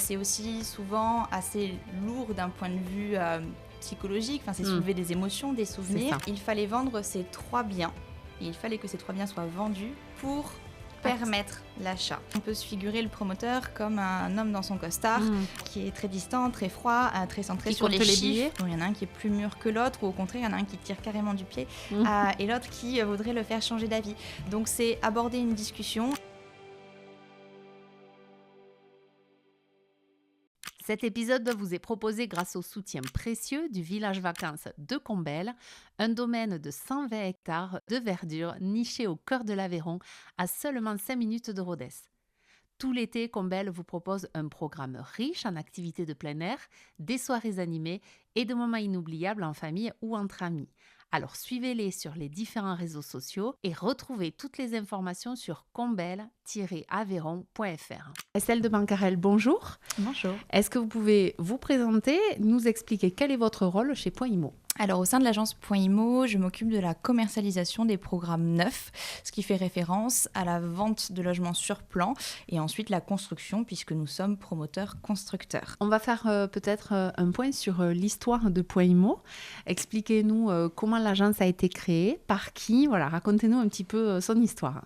c'est aussi souvent assez lourd d'un point de vue psychologique, c'est soulever des émotions, des souvenirs. Il fallait vendre ces 3 biens, et il fallait que ces 3 biens soient vendus pour permettre l'achat. On peut se figurer le promoteur comme un homme dans son costard qui est très distant, très froid, très centré sur les chiffres. Il y en a un qui est plus mûr que l'autre, ou au contraire, il y en a un qui tire carrément du pied, et l'autre qui voudrait le faire changer d'avis. Donc c'est aborder une discussion. Cet épisode vous est proposé grâce au soutien précieux du village vacances de Combelle, un domaine de 120 hectares de verdure niché au cœur de l'Aveyron, à seulement 5 minutes de Rodez. Tout l'été, Combelle vous propose un programme riche en activités de plein air, des soirées animées et de moments inoubliables en famille ou entre amis. Alors suivez-les sur les différents réseaux sociaux et retrouvez toutes les informations sur combelle-aveyron.fr. Estelle de Bancarel, bonjour. Bonjour. Est-ce que vous pouvez vous présenter, nous expliquer quel est votre rôle chez Point Immo ? Alors, au sein de l'agence Point Immo, je m'occupe de la commercialisation des programmes neufs, ce qui fait référence à la vente de logements sur plan et ensuite la construction, puisque nous sommes promoteurs constructeurs. On va faire peut-être un point sur l'histoire de Point Immo. Expliquez-nous comment l'agence a été créée, par qui, racontez-nous un petit peu son histoire.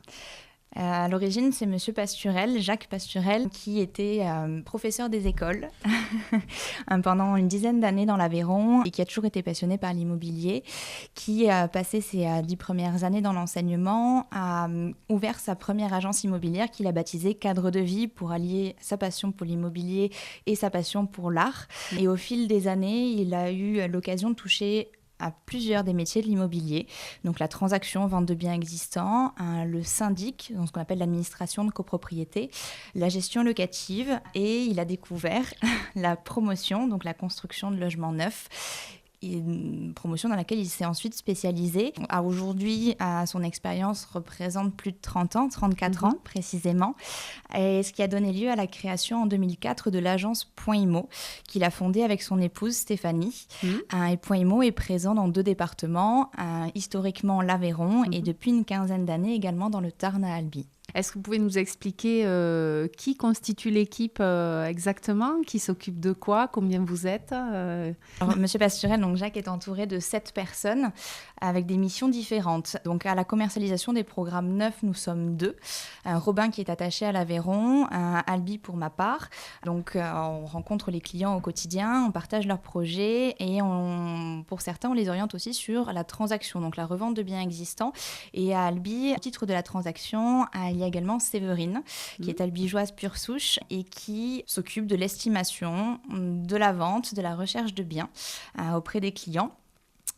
À l'origine, c'est Monsieur Pasturel, Jacques Pasturel, qui était professeur des écoles pendant une dizaine d'années dans l'Aveyron et qui a toujours été passionné par l'immobilier, qui a passé ses 10 premières années dans l'enseignement, a ouvert sa première agence immobilière qu'il a baptisée Cadre de Vie pour allier sa passion pour l'immobilier et sa passion pour l'art. Et au fil des années, il a eu l'occasion de toucher à plusieurs des métiers de l'immobilier, donc la transaction, vente de biens existants, le syndic, donc ce qu'on appelle l'administration de copropriété, la gestion locative, et il a découvert la promotion, donc la construction de logements neufs, une promotion dans laquelle il s'est ensuite spécialisé. Aujourd'hui, son expérience représente plus de 30 ans, 34 ans précisément, et ce qui a donné lieu à la création en 2004 de l'agence Point Immo, qu'il a fondée avec son épouse Stéphanie. Et Point Immo est présent dans 2 départements, historiquement l'Aveyron, et depuis une quinzaine d'années également dans le Tarn à Albi. Est-ce que vous pouvez nous expliquer qui constitue l'équipe exactement, qui s'occupe de quoi, combien vous êtes Alors, Monsieur Pasturel, donc Jacques, est entouré de 7 personnes avec des missions différentes. Donc à la commercialisation des programmes neufs, nous sommes 2. Robin qui est attaché à l'Aveyron, Albi pour ma part. Donc on rencontre les clients au quotidien, on partage leurs projets et pour certains, on les oriente aussi sur la transaction, donc la revente de biens existants. Et à Albi, au titre de la transaction, il y a également Séverine, qui est albigeoise pure souche et qui s'occupe de l'estimation, de la vente, de la recherche de biens auprès des clients.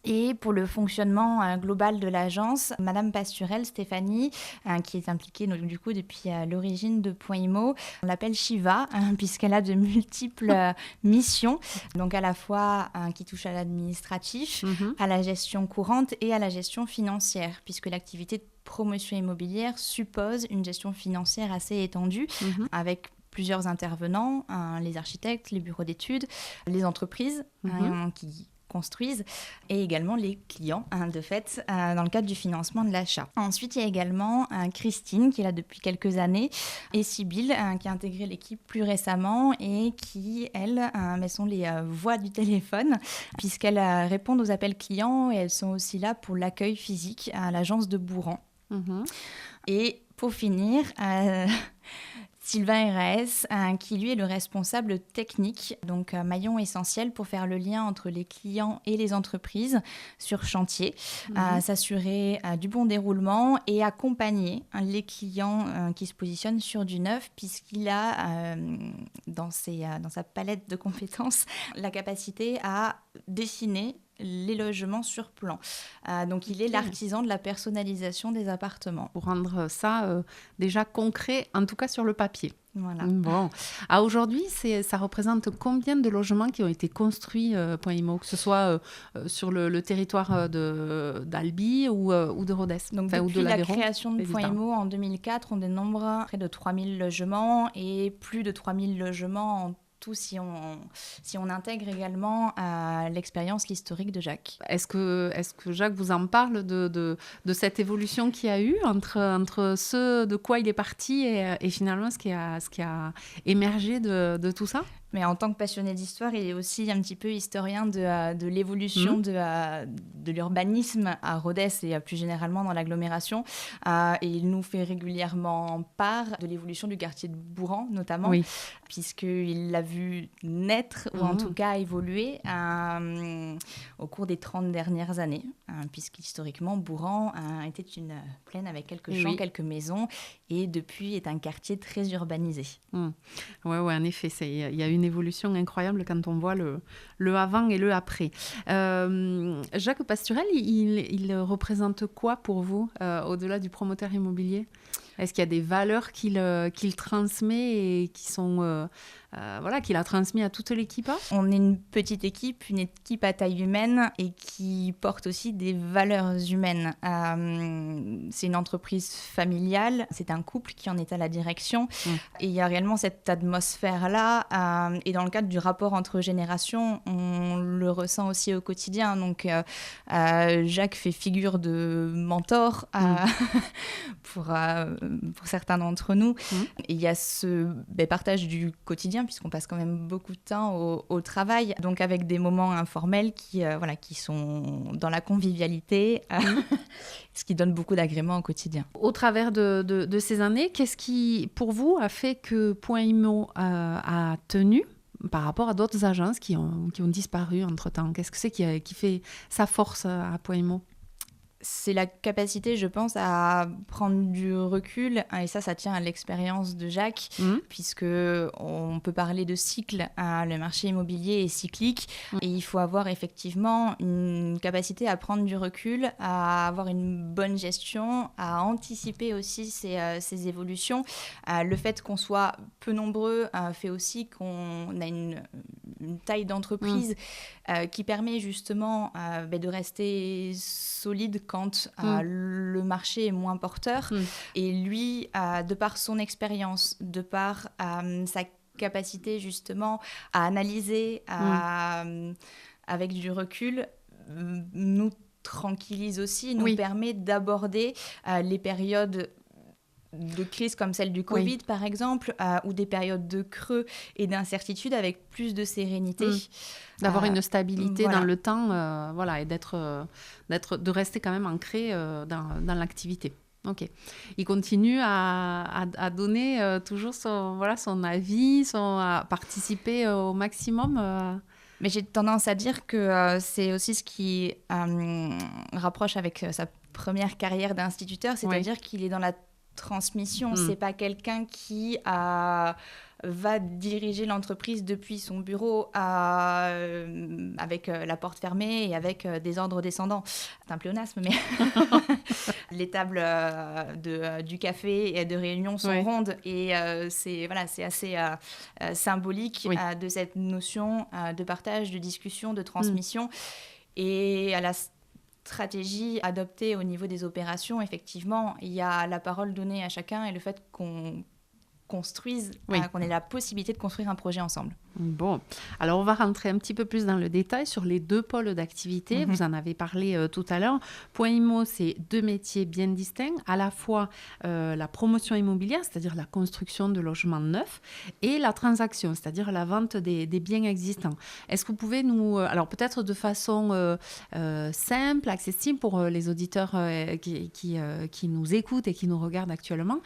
Et pour le fonctionnement global de l'agence, Madame Pasturel, Stéphanie, qui est impliquée donc, du coup depuis l'origine de Point Immo, on l'appelle Shiva, puisqu'elle a de multiples missions, donc à la fois qui touchent à l'administratif, à la gestion courante et à la gestion financière, puisque l'activité de promotion immobilière suppose une gestion financière assez étendue, avec plusieurs intervenants, les architectes, les bureaux d'études, les entreprises qui construisent et également les clients, de fait, dans le cadre du financement de l'achat. Ensuite, il y a également Christine, qui est là depuis quelques années, et Sybille, qui a intégré l'équipe plus récemment et qui, elles, sont les voix du téléphone, puisqu'elles répondent aux appels clients et elles sont aussi là pour l'accueil physique à l'agence de Bourran. Et pour finir, Sylvain RAS, qui lui est le responsable technique, donc maillon essentiel pour faire le lien entre les clients et les entreprises sur chantier, s'assurer du bon déroulement et accompagner les clients qui se positionnent sur du neuf, puisqu'il a dans sa palette de compétences la capacité à dessiner les logements sur plan. Donc, il est l'artisan de la personnalisation des appartements. Pour rendre ça déjà concret, en tout cas sur le papier. Voilà. Bon. Aujourd'hui, ça représente combien de logements qui ont été construits, Point Immo, que ce soit sur le territoire d'Albi ou de Rodez? Donc, depuis la création de Point Immo en 2004, on dénombre près de 3000 logements et plus de 3000 logements en surtout si on intègre également l'expérience, l'historique de Jacques. Est-ce que Jacques vous en parle de cette évolution qu'il y a eu entre ce de quoi il est parti et finalement ce qui a émergé de tout ça? Mais en tant que passionné d'histoire, il est aussi un petit peu historien de l'évolution de l'urbanisme à Rodez et plus généralement dans l'agglomération. Et il nous fait régulièrement part de l'évolution du quartier de Bourran, notamment, puisqu'il l'a vu naître, ou en tout cas évoluer au cours des 30 dernières années, puisqu'historiquement, Bourran était une plaine avec quelques champs, quelques maisons, et depuis est un quartier très urbanisé. Ouais, en effet, il y a une évolution incroyable quand on voit le avant et le après. Jacques Pasturel, il représente quoi pour vous, au-delà du promoteur immobilier? Est-ce qu'il y a des valeurs qu'il transmet et qui sont qu'il a transmis à toute l'équipe? On est une petite équipe, une équipe à taille humaine et qui porte aussi des valeurs humaines. C'est une entreprise familiale, c'est un couple qui en est à la direction et il y a réellement cette atmosphère-là. Et dans le cadre du rapport entre générations, on le ressent aussi au quotidien. Donc Jacques fait figure de mentor pour certains d'entre nous. Et il y a ce partage du quotidien, puisqu'on passe quand même beaucoup de temps au travail, donc avec des moments informels qui sont dans la convivialité, ce qui donne beaucoup d'agréments au quotidien. Au travers de ces années, qu'est-ce qui, pour vous, a fait que Point Immo a tenu par rapport à d'autres agences qui ont disparu entre-temps? Qu'est-ce que c'est qui fait sa force à Point Immo? C'est la capacité, je pense, à prendre du recul, et ça tient à l'expérience de Jacques, puisque on peut parler de cycle. Le marché immobilier est cyclique, et il faut avoir effectivement une capacité à prendre du recul, à avoir une bonne gestion, à anticiper aussi ces évolutions. Le fait qu'on soit peu nombreux fait aussi qu'on a une taille d'entreprise qui permet justement de rester solide quand le marché est moins porteur. Et lui, de par son expérience, de par sa capacité justement à analyser avec du recul, nous tranquillise aussi, nous permet d'aborder les périodes de crise comme celle du Covid, par exemple, ou des périodes de creux et d'incertitude avec plus de sérénité. D'avoir une stabilité dans le temps, et de rester quand même ancré dans l'activité. Ok. Il continue à donner toujours son avis, à participer au maximum. Mais j'ai tendance à dire que c'est aussi ce qui rapproche avec sa première carrière d'instituteur, c'est-à-dire qu'il est dans la transmission. C'est pas quelqu'un qui va diriger l'entreprise depuis son bureau avec la porte fermée et avec des ordres descendants. C'est un pléonasme, mais les tables du café et de réunion sont rondes et c'est assez symbolique de cette notion de partage, de discussion, de transmission. Et à la stratégie adoptée au niveau des opérations, effectivement, il y a la parole donnée à chacun et le fait qu'on construise, qu'on ait la possibilité de construire un projet ensemble. Bon, alors on va rentrer un petit peu plus dans le détail sur les deux pôles d'activité. Vous en avez parlé tout à l'heure. Point Immo, c'est deux métiers bien distincts, à la fois la promotion immobilière, c'est-à-dire la construction de logements neufs, et la transaction, c'est-à-dire la vente des biens existants. Est-ce que vous pouvez nous, alors peut-être de façon simple, accessible pour les auditeurs qui nous écoutent et qui nous regardent actuellement,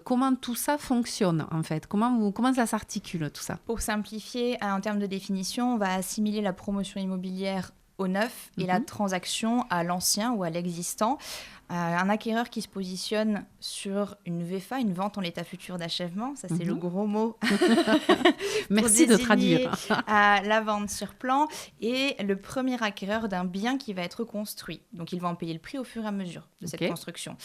comment tout ça fonctionne en fait? Comment ça s'articule tout ça? Pour simplifier, en termes de définition, on va assimiler la promotion immobilière au neuf et la transaction à l'ancien ou à l'existant. Un acquéreur qui se positionne sur une VFA, une vente en l'état futur d'achèvement, ça c'est le gros mot. Merci de traduire. La vente sur plan et le premier acquéreur d'un bien qui va être construit. Donc il va en payer le prix au fur et à mesure de cette construction.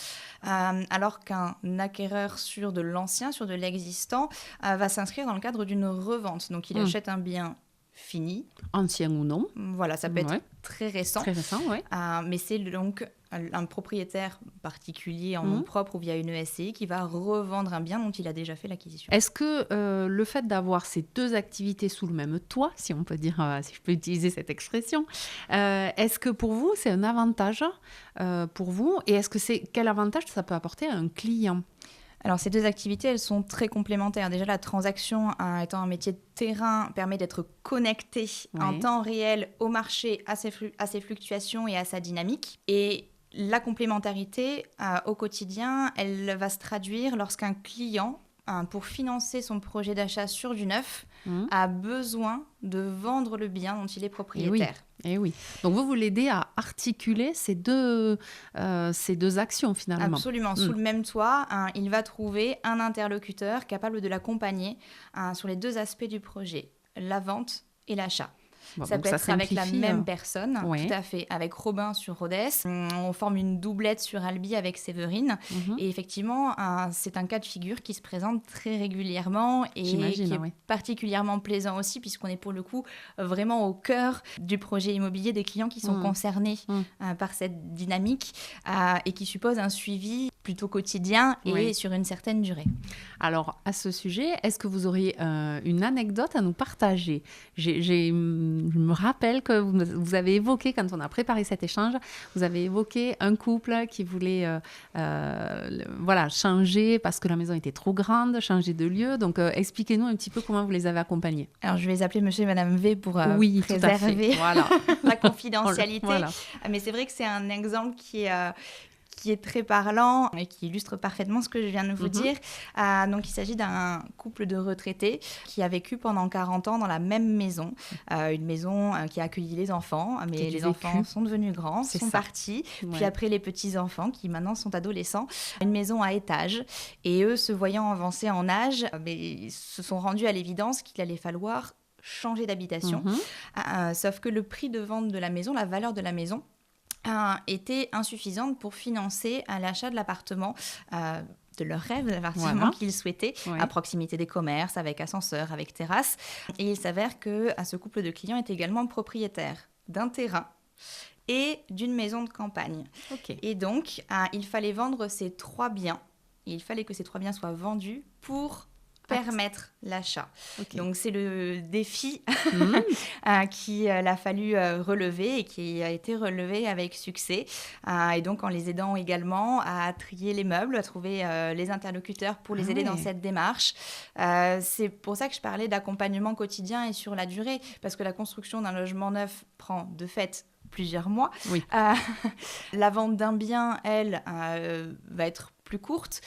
Alors qu'un acquéreur sur de l'ancien, sur de l'existant, va s'inscrire dans le cadre d'une revente. Donc il achète un bien fini. Ancien ou non. Voilà, ça peut être très récent. Très récent, oui. Mais c'est donc un propriétaire particulier en nom propre ou via une SCI qui va revendre un bien dont il a déjà fait l'acquisition. Est-ce que le fait d'avoir ces deux activités sous le même toit, si on peut dire, si je peux utiliser cette expression, est-ce que pour vous, c'est un avantage pour vous? Et quel avantage ça peut apporter à un client? Alors, ces deux activités, elles sont très complémentaires. Déjà, la transaction, étant un métier de terrain, permet d'être connecté en temps réel au marché, à ses fluctuations et à sa dynamique. Et la complémentarité au quotidien, elle va se traduire lorsqu'un client, pour financer son projet d'achat sur du neuf, a besoin de vendre le bien dont il est propriétaire. Et oui. Donc vous l'aidez à articuler ces deux actions finalement. Absolument. Sous le même toit, il va trouver un interlocuteur capable de l'accompagner sur les deux aspects du projet, la vente et l'achat. Ça peut être avec la même personne, tout à fait, avec Robin sur Rodez. On forme une doublette sur Albi avec Séverine. Et effectivement, c'est un cas de figure qui se présente très régulièrement et qui est particulièrement plaisant aussi, puisqu'on est pour le coup vraiment au cœur du projet immobilier des clients qui sont concernés par cette dynamique et qui suppose un suivi plutôt quotidien et sur une certaine durée. Alors, à ce sujet, est-ce que vous auriez une anecdote à nous partager ? Je me rappelle que vous avez évoqué, quand on a préparé cet échange, vous avez évoqué un couple qui voulait changer parce que la maison était trop grande, changer de lieu. Donc, expliquez-nous un petit peu comment vous les avez accompagnés. Alors, je vais les appeler monsieur et madame V pour préserver la confidentialité. Mais c'est vrai que c'est un exemple qui est très parlant et qui illustre parfaitement ce que je viens de vous dire. Donc, il s'agit d'un couple de retraités qui a vécu pendant 40 ans dans la même maison. Une maison qui a accueilli les enfants, mais les enfants sont devenus grands, sont partis. Puis après, les petits-enfants qui maintenant sont adolescents. Une maison à étages. Et eux, se voyant avancer en âge, se sont rendus à l'évidence qu'il allait falloir changer d'habitation. Sauf que le prix de vente de la maison, la valeur de la maison, était insuffisante pour financer l'achat de l'appartement de leur rêve, l'appartement qu'ils souhaitaient, à proximité des commerces, avec ascenseur, avec terrasse. Et il s'avère que ce couple de clients est également propriétaire d'un terrain et d'une maison de campagne. Et donc, il fallait vendre ces 3 biens. Et il fallait que ces 3 biens soient vendus pour permettre l'achat. Donc, c'est le défi qu'il a fallu relever et qui a été relevé avec succès. Et donc, en les aidant également à trier les meubles, à trouver les interlocuteurs pour les aider dans cette démarche. C'est pour ça que je parlais d'accompagnement quotidien et sur la durée, parce que la construction d'un logement neuf prend de fait plusieurs mois. La vente d'un bien, elle, va être plus courte,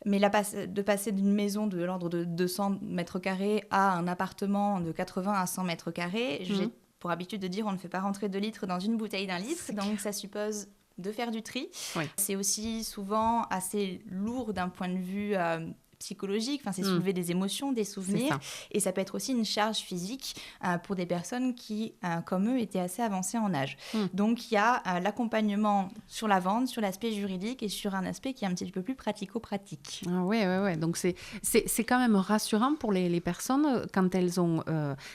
mais de passer d'une maison de l'ordre de 200 mètres carrés à un appartement de 80 à 100 mètres carrés, j'ai pour habitude de dire on ne fait pas rentrer 2 litres dans une bouteille d'1 litre, donc ça suppose de faire du tri. C'est aussi souvent assez lourd d'un point de vue psychologique, c'est soulever des émotions, des souvenirs, et ça peut être aussi une charge physique pour des personnes qui, comme eux, étaient assez avancées en âge. Donc, il y a l'accompagnement sur la vente, sur l'aspect juridique et sur un aspect qui est un petit peu plus pratico-pratique. Oui. Donc, c'est quand même rassurant pour les personnes quand elles ont...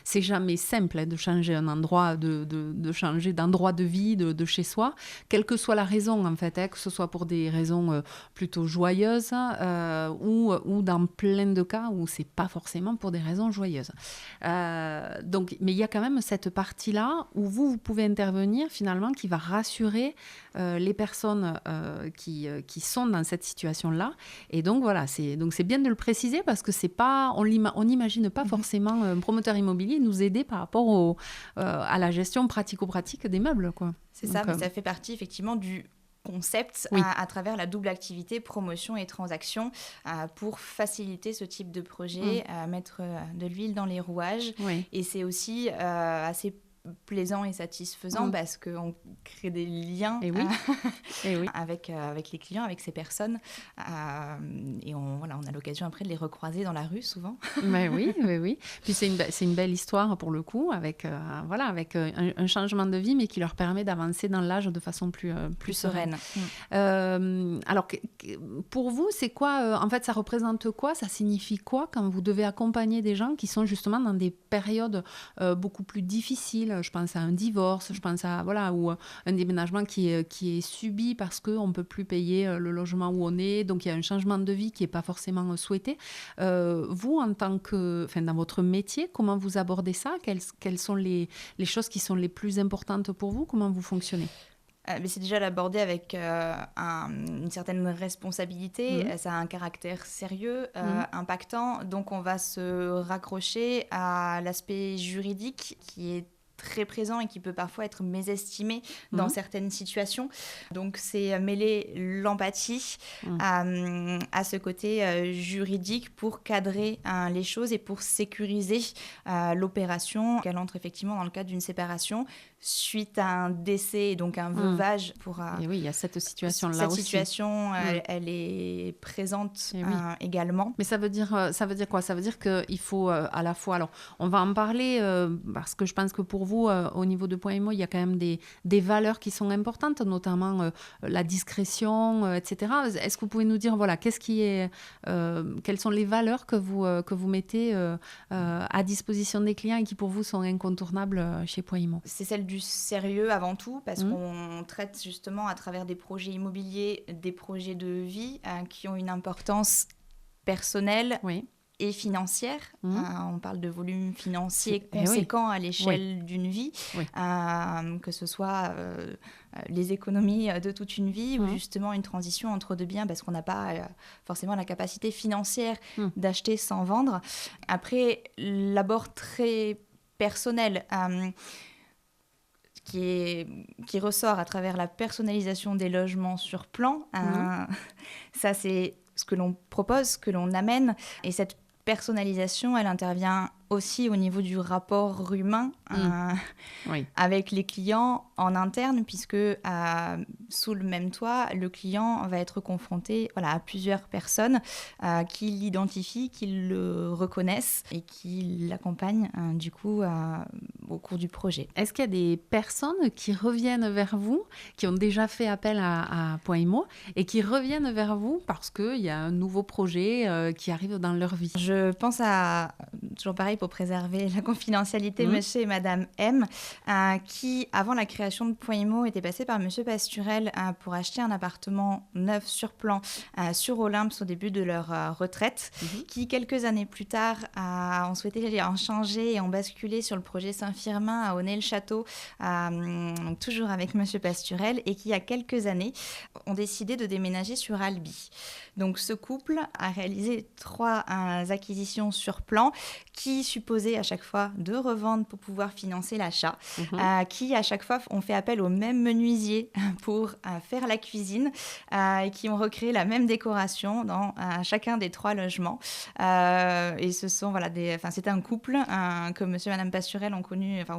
c'est jamais simple de changer un endroit, de changer d'endroit de vie, de chez soi, quelle que soit la raison, en fait, que ce soit pour des raisons plutôt joyeuses ou dans plein de cas où c'est pas forcément pour des raisons joyeuses. Donc, mais il y a quand même cette partie-là où vous pouvez intervenir finalement qui va rassurer les personnes qui sont dans cette situation-là. Et donc voilà, c'est bien de le préciser parce que c'est pas, on n'imagine pas forcément un promoteur immobilier nous aider par rapport à la gestion pratico-pratique des meubles, quoi. C'est donc, ça, mais ça fait partie effectivement du concept à travers la double activité promotion et transaction pour faciliter ce type de projet, mettre de l'huile dans les rouages. Et c'est aussi assez plaisant et satisfaisant parce qu'on crée des liens Et oui. Et oui. avec les clients, avec ces personnes. Et on a l'occasion après de les recroiser dans la rue souvent. Mais oui, oui, oui. Puis c'est une belle histoire pour le coup, avec, avec un changement de vie, mais qui leur permet d'avancer dans l'âge de façon plus sereine. Alors, pour vous, c'est quoi, en fait, ça représente quoi? Ça signifie quoi quand vous devez accompagner des gens qui sont justement dans des périodes beaucoup plus difficiles? Je pense à un divorce, je pense à ou un déménagement qui est subi parce qu'on ne peut plus payer le logement où on est, donc il y a un changement de vie qui n'est pas forcément souhaité. Vous, en tant que, dans votre métier, comment vous abordez ça? Quelles sont les choses qui sont les plus importantes pour vous? Comment vous fonctionnez? Mais c'est déjà l'aborder avec une certaine responsabilité. Ça a un caractère sérieux, impactant. Donc, on va se raccrocher à l'aspect juridique qui est très présent et qui peut parfois être mésestimé dans certaines situations. Donc, c'est mêler l'empathie à ce côté juridique pour cadrer les choses et pour sécuriser l'opération qu'elle entre effectivement dans le cadre d'une séparation suite à un décès et donc un veuvage pour... Et oui, il y a cette situation-là aussi. Cette situation, elle est présente également. Mais ça veut dire quoi? Ça veut dire qu'il faut à la fois... Alors, on va en parler parce que je pense que pour vous, au niveau de Point Immo, il y a quand même des valeurs qui sont importantes, notamment la discrétion, etc. Est-ce que vous pouvez nous dire, quelles sont les valeurs que vous mettez à disposition des clients et qui pour vous sont incontournables chez Point Immo? C'est celle du sérieux avant tout, parce qu'on traite justement à travers des projets immobiliers, des projets de vie qui ont une importance personnelle et financière. On parle de volume financier conséquent à l'échelle d'une vie, que ce soit les économies de toute une vie ou justement une transition entre deux biens parce qu'on n'a pas forcément la capacité financière d'acheter sans vendre. Après, l'abord très personnel qui ressort à travers la personnalisation des logements sur plan. Ça, c'est ce que l'on propose, ce que l'on amène. Et cette personnalisation, elle intervient aussi au niveau du rapport humain avec les clients en interne, puisque sous le même toit, le client va être confronté à plusieurs personnes qui l'identifient, qui le reconnaissent et qui l'accompagnent du coup au cours du projet. Est-ce qu'il y a des personnes qui reviennent vers vous, qui ont déjà fait appel à Point Immo et qui reviennent vers vous parce qu'il y a un nouveau projet qui arrive dans leur vie? Je pense à, toujours pareil, pour préserver la confidentialité, monsieur et madame M, qui, avant la création de Point Immo, étaient passés par monsieur Pasturel pour acheter un appartement neuf sur plan sur Olympe au début de leur retraite, qui, quelques années plus tard, ont souhaité en changer et en basculer sur le projet Saint-Firmin à Aunay-le-Château, toujours avec monsieur Pasturel, et qui, il y a quelques années, ont décidé de déménager sur Albi. Donc, ce couple a réalisé 3 acquisitions sur plan qui supposaient à chaque fois de revendre pour pouvoir financer l'achat, qui à chaque fois ont fait appel au même menuisier pour faire la cuisine et qui ont recréé la même décoration dans chacun des 3 logements. Et ce sont c'était un couple que monsieur et madame Pasturel ont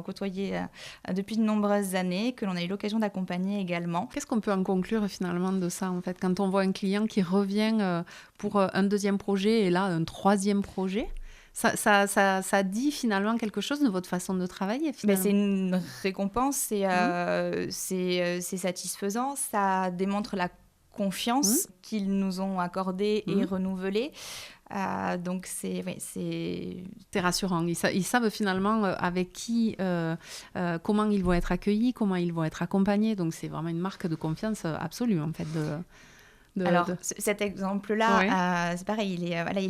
côtoyé depuis de nombreuses années, que l'on a eu l'occasion d'accompagner également. Qu'est-ce qu'on peut en conclure finalement de ça, en fait, quand on voit un client qui revient pour un deuxième projet et là un troisième projet? Ça dit finalement quelque chose de votre façon de travailler, finalement. C'est une récompense, c'est satisfaisant, ça démontre la confiance qu'ils nous ont accordée et renouvelée. Donc c'est rassurant. Ils savent finalement avec qui, comment ils vont être accueillis, comment ils vont être accompagnés. Donc c'est vraiment une marque de confiance absolue, en fait. Cet exemple-là, c'est pareil, il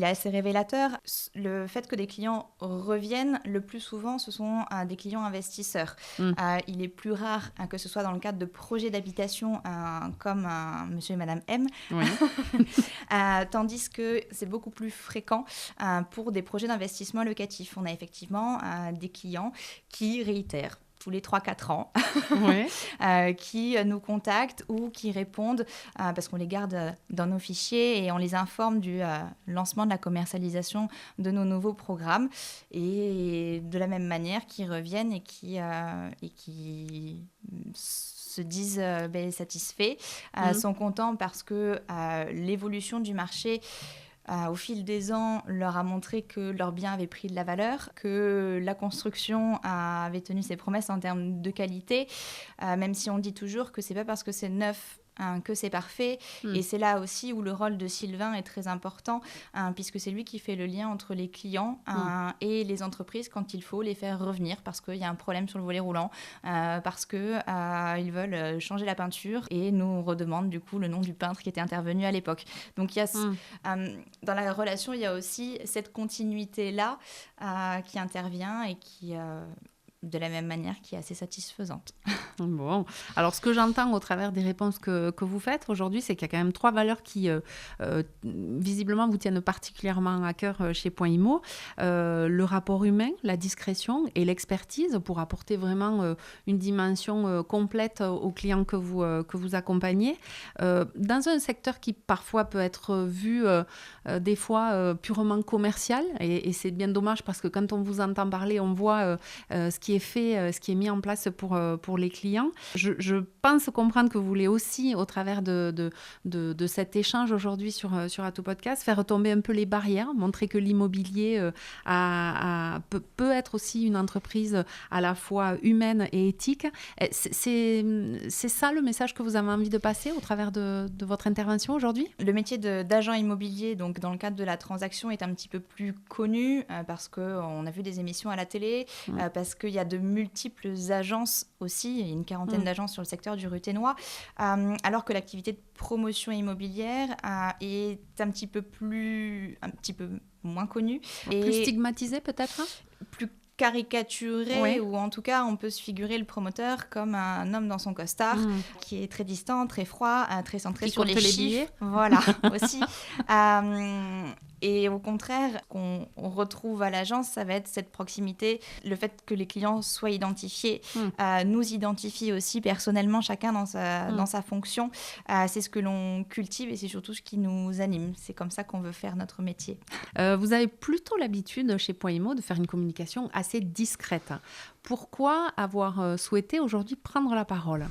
est assez révélateur. Le fait que des clients reviennent, le plus souvent, ce sont des clients investisseurs. Il est plus rare que ce soit dans le cadre de projets d'habitation comme monsieur et madame M, tandis que c'est beaucoup plus fréquent pour des projets d'investissement locatif. On a effectivement des clients qui réitèrent tous les 3-4 ans, Ouais. qui nous contactent ou qui répondent, parce qu'on les garde dans nos fichiers et on les informe du lancement de la commercialisation de nos nouveaux programmes. Et de la même manière, qui reviennent et qui se disent satisfaits, sont contents parce que l'évolution du marché au fil des ans, leur a montré que leur bien avait pris de la valeur, que la construction avait tenu ses promesses en termes de qualité, même si on dit toujours que c'est pas parce que c'est neuf que c'est parfait. Et c'est là aussi où le rôle de Sylvain est très important, puisque c'est lui qui fait le lien entre les clients et les entreprises quand il faut les faire revenir parce qu'il y a un problème sur le volet roulant, parce qu'ils veulent changer la peinture et nous redemandent du coup le nom du peintre qui était intervenu à l'époque. Donc il y a dans la relation, il y a aussi cette continuité-là qui intervient et qui, de la même manière, qui est assez satisfaisante. Bon, alors ce que j'entends au travers des réponses que vous faites aujourd'hui, c'est qu'il y a quand même 3 valeurs qui visiblement vous tiennent particulièrement à cœur chez Point Immo. Le rapport humain, la discrétion et l'expertise pour apporter vraiment une dimension complète aux clients que vous accompagnez. Dans un secteur qui parfois peut être vu des fois purement commercial, et c'est bien dommage parce que quand on vous entend parler, on voit ce qui est fait, ce qui est mis en place pour les clients. Je pense comprendre que vous voulez aussi, au travers de cet échange aujourd'hui sur Atout Podcast, faire retomber un peu les barrières, montrer que l'immobilier peut être aussi une entreprise à la fois humaine et éthique. C'est ça le message que vous avez envie de passer au travers de votre intervention aujourd'hui ? Le métier d'agent immobilier, donc dans le cadre de la transaction, est un petit peu plus connu parce qu'on a vu des émissions à la télé, parce qu'il y a de multiples agences aussi, il y a une quarantaine d'agences sur le secteur du Ruthénois, alors que l'activité de promotion immobilière est un petit peu moins connue. Plus stigmatisée peut-être ? Plus caricaturé, ou en tout cas on peut se figurer le promoteur comme un homme dans son costard qui est très distant, très froid, très centré sur les chiffres. Voilà, aussi. Et au contraire, qu'on retrouve à l'agence, ça va être cette proximité, le fait que les clients soient identifiés, nous identifient aussi personnellement, chacun dans sa fonction. C'est ce que l'on cultive et c'est surtout ce qui nous anime. C'est comme ça qu'on veut faire notre métier. Vous avez plutôt l'habitude chez Point Immo de faire une communication assez discrète. Pourquoi avoir souhaité aujourd'hui prendre la parole ?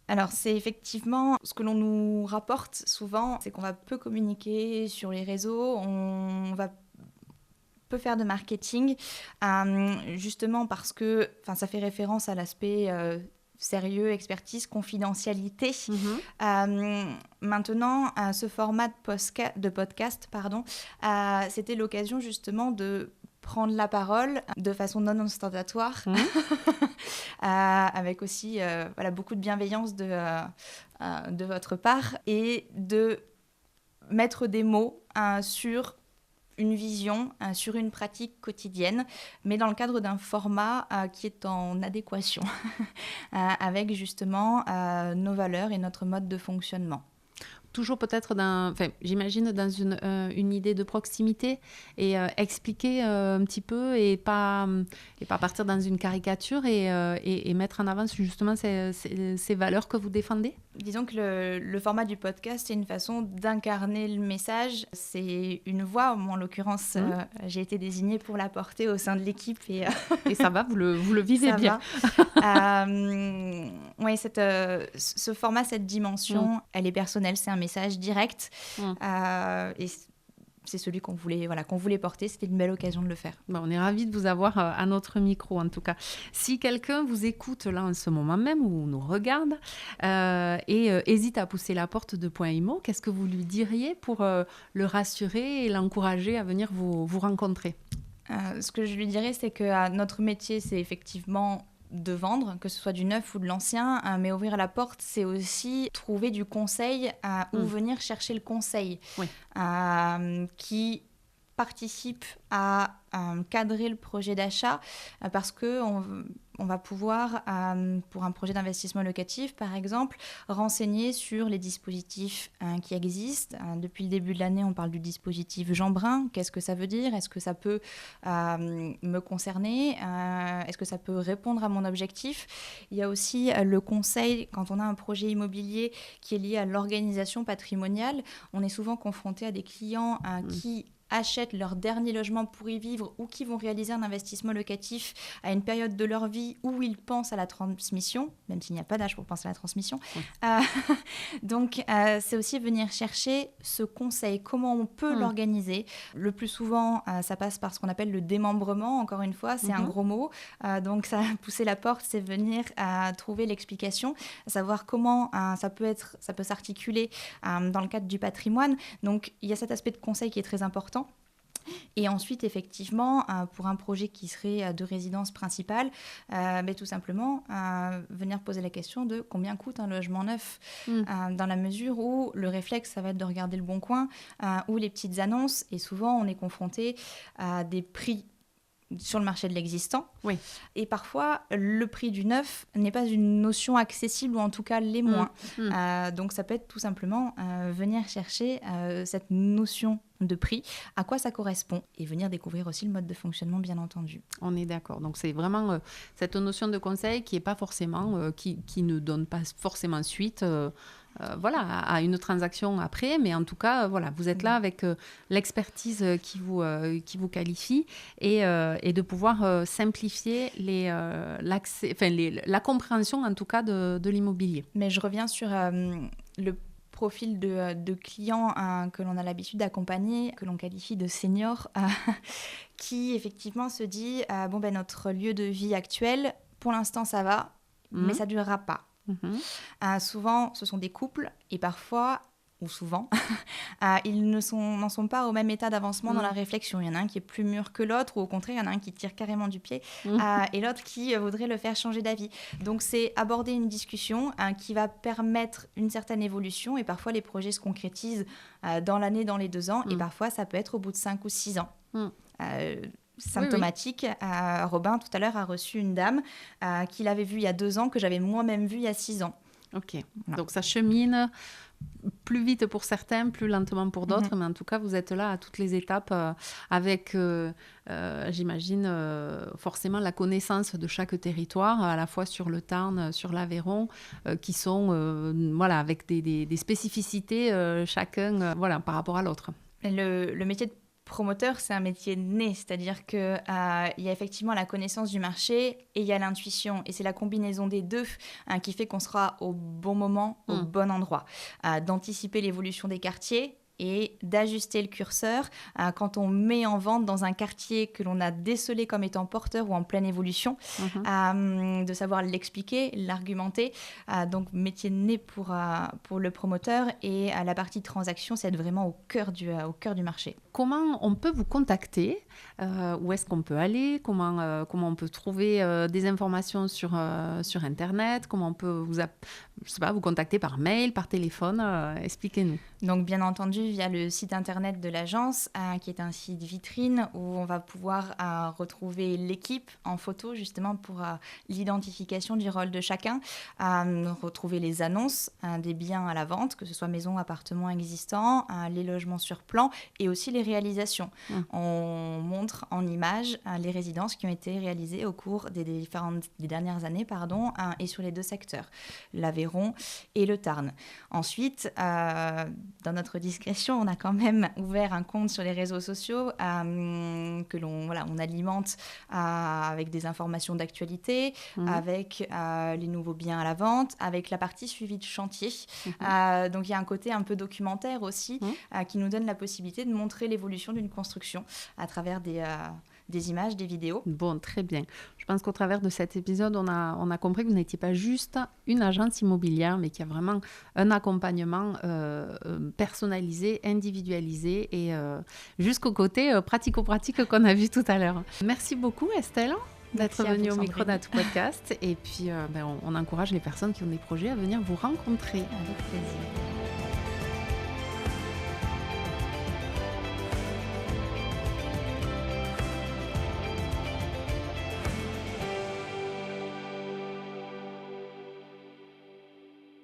Alors, c'est effectivement ce que l'on nous rapporte souvent, c'est qu'on va peu communiquer sur les réseaux, on va peu faire de marketing, justement parce que ça fait référence à l'aspect sérieux, expertise, confidentialité. Maintenant, ce format de podcast, c'était l'occasion justement de prendre la parole de façon non ostentatoire, avec aussi beaucoup de bienveillance de votre part et de mettre des mots sur une vision, sur une pratique quotidienne, mais dans le cadre d'un format qui est en adéquation avec justement nos valeurs et notre mode de fonctionnement. Toujours peut-être j'imagine dans une idée de proximité et expliquer un petit peu et pas partir dans une caricature et mettre en avant justement ces valeurs que vous défendez. Disons que le format du podcast est une façon d'incarner le message. C'est une voix, moi en l'occurrence, j'ai été désignée pour la porter au sein de l'équipe. Et ça va, vous le vivez bien. Oui, ce format, cette dimension, elle est personnelle, c'est un message direct. Et c'est celui qu'on voulait porter. C'était une belle occasion de le faire. On est ravis de vous avoir à notre micro, en tout cas. Si quelqu'un vous écoute là en ce moment même ou nous regarde et hésite à pousser la porte de Point Immo, qu'est-ce que vous lui diriez pour le rassurer et l'encourager à venir vous rencontrer ? Ce que je lui dirais, c'est que notre métier, c'est effectivement de vendre, que ce soit du neuf ou de l'ancien, mais ouvrir la porte, c'est aussi trouver du conseil ou venir chercher le conseil qui participe à cadrer le projet d'achat parce que on va pouvoir, pour un projet d'investissement locatif, par exemple, renseigner sur les dispositifs qui existent. Depuis le début de l'année, on parle du dispositif Jean Brun. Qu'est-ce que ça veut dire ? Est-ce que ça peut me concerner ? Est-ce que ça peut répondre à mon objectif ? Il y a aussi le conseil, quand on a un projet immobilier qui est lié à l'organisation patrimoniale. On est souvent confronté à des clients qui achètent leur dernier logement pour y vivre ou qui vont réaliser un investissement locatif à une période de leur vie où ils pensent à la transmission, même s'il n'y a pas d'âge pour penser à la transmission. Oui. Donc, c'est aussi venir chercher ce conseil, comment on peut l'organiser. Le plus souvent, ça passe par ce qu'on appelle le démembrement. Encore une fois, c'est un gros mot. Donc, ça a poussé la porte, c'est venir trouver l'explication, savoir comment ça peut s'articuler dans le cadre du patrimoine. Donc, il y a cet aspect de conseil qui est très important. Et ensuite, effectivement, pour un projet qui serait de résidence principale, mais tout simplement venir poser la question de combien coûte un logement neuf, dans la mesure où le réflexe, ça va être de regarder le Bon Coin ou les petites annonces. Et souvent, on est confronté à des prix sur le marché de l'existant. Oui. Et parfois, le prix du neuf n'est pas une notion accessible, ou en tout cas les moins. Donc, ça peut être tout simplement venir chercher cette notion de prix, à quoi ça correspond, et venir découvrir aussi le mode de fonctionnement, bien entendu. On est d'accord. Donc, c'est vraiment cette notion de conseil qui est pas forcément, qui ne donne pas forcément suite à une transaction après, mais en tout cas, vous êtes là avec l'expertise qui vous qualifie et de pouvoir simplifier l'accès, la compréhension en tout cas de l'immobilier. Mais je reviens sur le profil de clients que l'on a l'habitude d'accompagner, que l'on qualifie de seniors, qui effectivement se dit notre lieu de vie actuel, pour l'instant ça va, mais ça ne durera pas. Souvent, ce sont des couples et parfois, ou souvent, ils n'en sont pas au même état d'avancement dans la réflexion. Il y en a un qui est plus mûr que l'autre, ou au contraire, il y en a un qui tire carrément du pied et l'autre qui voudrait le faire changer d'avis. Donc, c'est aborder une discussion qui va permettre une certaine évolution, et parfois, les projets se concrétisent dans l'année, dans les 2 ans, et parfois, ça peut être au bout de 5 ou 6 ans. Symptomatique. Robin, tout à l'heure, a reçu une dame qu'il avait vue il y a 2 ans, que j'avais moi-même vue il y a 6 ans. Ok, donc ça chemine plus vite pour certains, plus lentement pour d'autres, mais en tout cas, vous êtes là à toutes les étapes avec, j'imagine, forcément la connaissance de chaque territoire, à la fois sur le Tarn, sur l'Aveyron, qui sont avec des spécificités chacun par rapport à l'autre. Le métier de promoteur, c'est un métier né, c'est-à-dire qu'il y a effectivement la connaissance du marché et il y a l'intuition. Et c'est la combinaison des deux qui fait qu'on sera au bon moment, au bon endroit. D'anticiper l'évolution des quartiers et d'ajuster le curseur quand on met en vente dans un quartier que l'on a décelé comme étant porteur ou en pleine évolution, de savoir l'expliquer, l'argumenter. Donc, métier né pour le promoteur, et la partie transaction, c'est être vraiment au cœur du marché. Comment on peut vous contacter ? Où est-ce qu'on peut aller ? Comment on peut trouver des informations sur Internet ? Comment on peut vous contacter par mail, par téléphone ? Expliquez-nous. Donc, bien entendu, via le site internet de l'agence, qui est un site vitrine où on va pouvoir retrouver l'équipe en photo, justement pour l'identification du rôle de chacun, retrouver les annonces des biens à la vente, que ce soit maisons, appartements existants, les logements sur plan, et aussi les réalisations. On montre en images les résidences qui ont été réalisées au cours des dernières années, et sur les 2 secteurs, l'Aveyron et le Tarn. Ensuite, dans notre discrétion, on a quand même ouvert un compte sur les réseaux sociaux que l'on alimente avec des informations d'actualité, avec les nouveaux biens à la vente, avec la partie suivi de chantier. Donc, il y a un côté un peu documentaire aussi qui nous donne la possibilité de montrer l'évolution d'une construction à travers des images, des vidéos. Bon, très bien. Je pense qu'au travers de cet épisode, on a compris que vous n'étiez pas juste une agence immobilière, mais qu'il y a vraiment un accompagnement personnalisé, individualisé et jusqu'au côté pratico-pratique qu'on a vu tout à l'heure. Merci beaucoup, Estelle, d'être venue au micro d'Atout Podcast. Et puis, on encourage les personnes qui ont des projets à venir vous rencontrer. Avec plaisir.